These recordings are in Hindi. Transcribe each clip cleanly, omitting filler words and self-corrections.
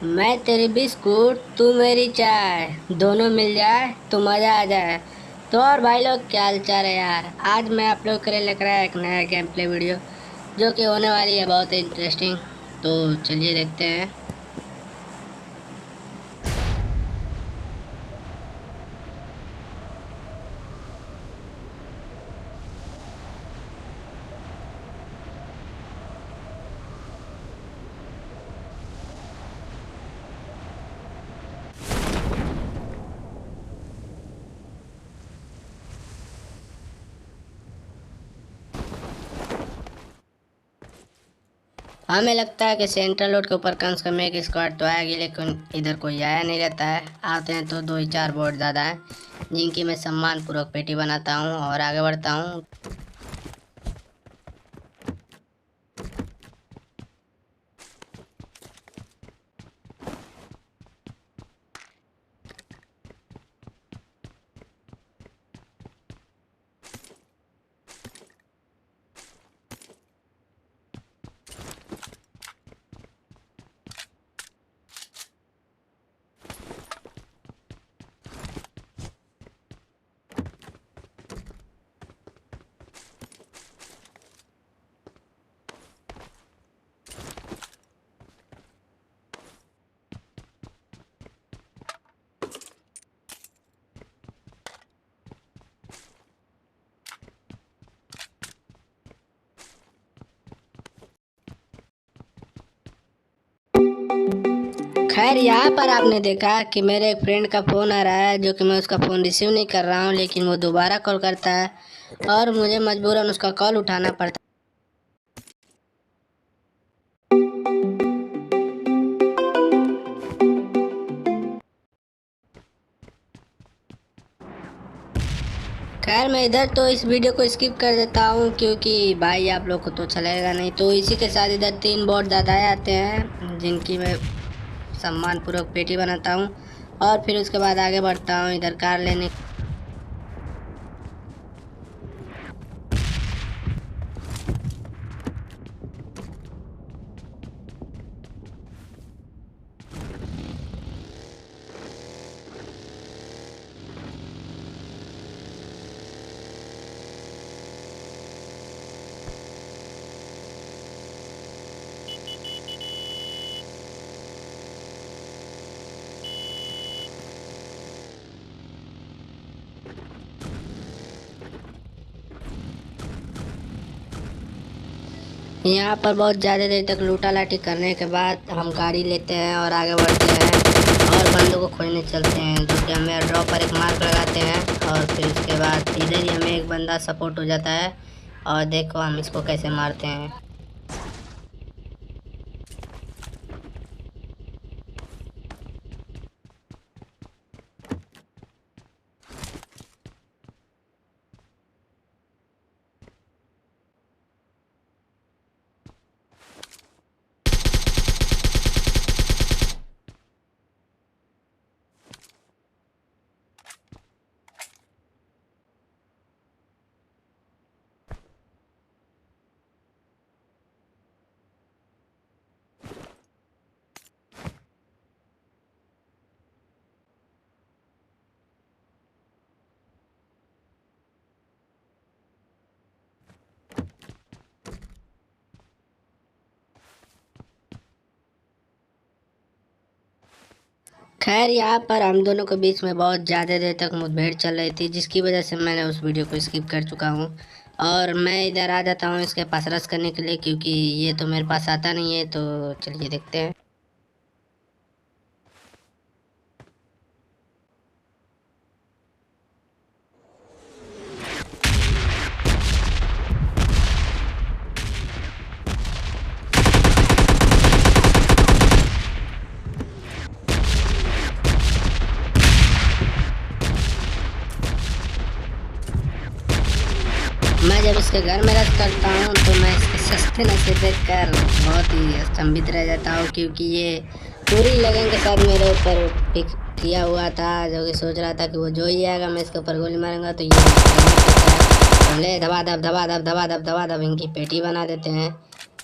मैं तेरी बिस्कुट तू मेरी चाय, दोनों मिल जाए तो मज़ा आ जाए। तो और भाई लोग क्या हाल चाल है यार। आज मैं आप लोग के लिए लेकर आया एक नया गेम प्ले वीडियो जो कि होने वाली है बहुत ही इंटरेस्टिंग। तो चलिए देखते हैं। हमें लगता है कि सेंट्रल रोड के ऊपर कम से कम एक स्क्वाड तो आएगी, लेकिन इधर कोई आया नहीं रहता है। आते हैं तो दो ही चार बोर्ड ज़्यादा हैं, जिनकी मैं सम्मानपूर्वक पेटी बनाता हूँ और आगे बढ़ता हूँ। खैर, यहाँ पर आपने देखा कि मेरे एक फ्रेंड का फ़ोन आ रहा है, जो कि मैं उसका फ़ोन रिसीव नहीं कर रहा हूँ, लेकिन वो दोबारा कॉल करता है और मुझे मजबूरन उसका कॉल उठाना पड़ता है। खैर, मैं इधर तो इस वीडियो को स्किप कर देता हूँ, क्योंकि भाई आप लोग को तो चलेगा नहीं। तो इसी के साथ इधर तीन बोर्ड ज़्यादा आते हैं, जिनकी मैं सम्मानपूर्वक पेटी बनाता हूँ और फिर उसके बाद आगे बढ़ता हूँ इधर कार लेने। यहाँ पर बहुत ज़्यादा देर तक लूटा लाटी करने के बाद हम गाड़ी लेते हैं और आगे बढ़ते हैं और बंदों को खोजने चलते हैं, जो कि हमें ड्रॉप पर एक मार्क लगाते हैं। और फिर उसके बाद इधर ही हमें एक बंदा सपोर्ट हो जाता है और देखो हम इसको कैसे मारते हैं। खैर, यहाँ पर हम दोनों के बीच में बहुत ज़्यादा देर तक मुठभेड़ चल रही थी, जिसकी वजह से मैंने उस वीडियो को स्किप कर चुका हूँ और मैं इधर आ जाता हूँ इसके पास रश करने के लिए, क्योंकि ये तो मेरे पास आता नहीं है। तो चलिए देखते हैं। मैं जब इसके घर में रश करता हूँ तो मैं इसके सस्ते नशे देख कर बहुत ही अचंभित रह जाता हूँ, क्योंकि ये पूरी लगन के साथ मेरे ऊपर पिक किया हुआ था, जो कि सोच रहा था कि वो जो ही आएगा मैं इसके ऊपर गोली मारूंगा तो ये ले धबाधब धबाधब धबाधब धबाधब इनकी पेटी बना देते हैं।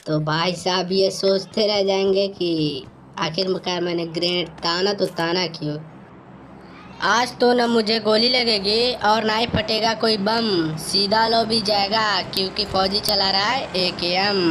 तो भाई साहब ये सोचते रह जाएंगे कि आखिरकार मैंने ग्रेनेड ताना तो ताना क्यों। आज तो न मुझे गोली लगेगी और ना ही फटेगा कोई बम, सीधा लॉबी जाएगा क्योंकि फौजी चला रहा है AKM।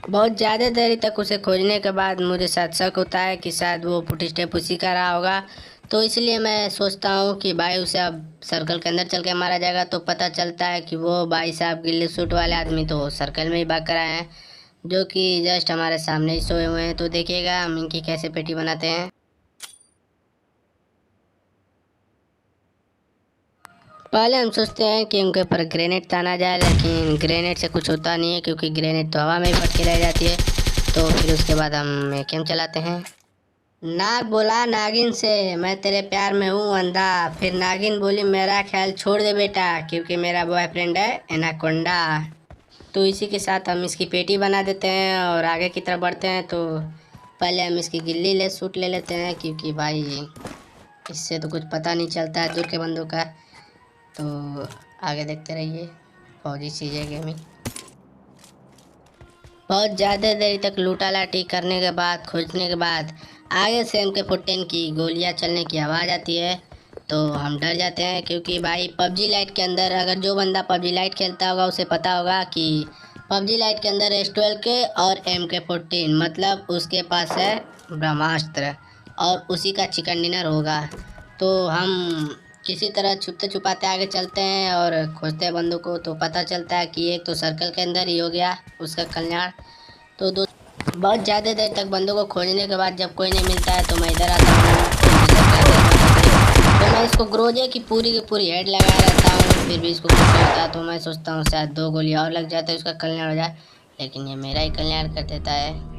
बहुत ज़्यादा देरी तक उसे खोजने के बाद मुझे शायद शक होता है कि शायद वो फुटस्टेप उसी का रहा होगा। तो इसलिए मैं सोचता हूँ कि भाई उसे अब सर्कल के अंदर चल के मारा जाएगा तो पता चलता है कि वो भाई साहब गिल्ली सूट वाले आदमी तो सर्कल में ही भाग कर आए हैं, जो कि जस्ट हमारे सामने ही सोए हुए हैं। तो देखिएगा हम इनकी कैसे पेटी बनाते हैं। पहले हम सोचते हैं कि उनके ऊपर ग्रेनेड ताना जाए, लेकिन ग्रेनेड से कुछ होता नहीं है क्योंकि ग्रेनेड तो हवा में ही फट के रह जाती है। तो फिर उसके बाद हम AKM चलाते हैं। नाग बोला नागिन से, मैं तेरे प्यार में हूँ अंधा। फिर नागिन बोली मेरा ख्याल छोड़ दे बेटा क्योंकि मेरा बॉयफ्रेंड है एनाकोंडा। तो इसी के साथ हम इसकी पेटी बना देते हैं और आगे की तरफ बढ़ते हैं। तो पहले हम इसकी गिल्ली ले सूट ले लेते हैं क्योंकि भाई इससे तो कुछ पता नहीं चलता है दूर के बंदों का। तो आगे देखते रहिए फौजी CJ गेमिंग। बहुत ज़्यादा देरी तक लूटा लाटी करने के बाद खोजने के बाद आगे से MK14 की गोलियां चलने की आवाज़ आती है। तो हम डर जाते हैं क्योंकि भाई PUBG लाइट के अंदर अगर जो बंदा PUBG लाइट खेलता होगा उसे पता होगा कि PUBG लाइट के अंदर S12 के और MK14 मतलब उसके पास है ब्रह्मास्त्र और उसी का चिकन डिनर होगा। तो हम किसी तरह छुपते छुपाते आगे चलते हैं और खोजते हैं बंदों को। तो पता चलता है कि एक तो सर्कल के अंदर ही हो गया उसका कल्याण। तो बहुत ज़्यादा देर तक बंदों को खोजने के बाद जब कोई नहीं मिलता है तो मैं इधर आता हूँ। तो मैं इसको ग्रोजे की पूरी हेड लगाया रहता हूँ, फिर भी इसको कुछ नहीं होता। तो मैं सोचता हूँ शायद 2 गोली और लग जाते उसका कल्याण हो जाए, लेकिन ये मेरा ही कल्याण कर देता है।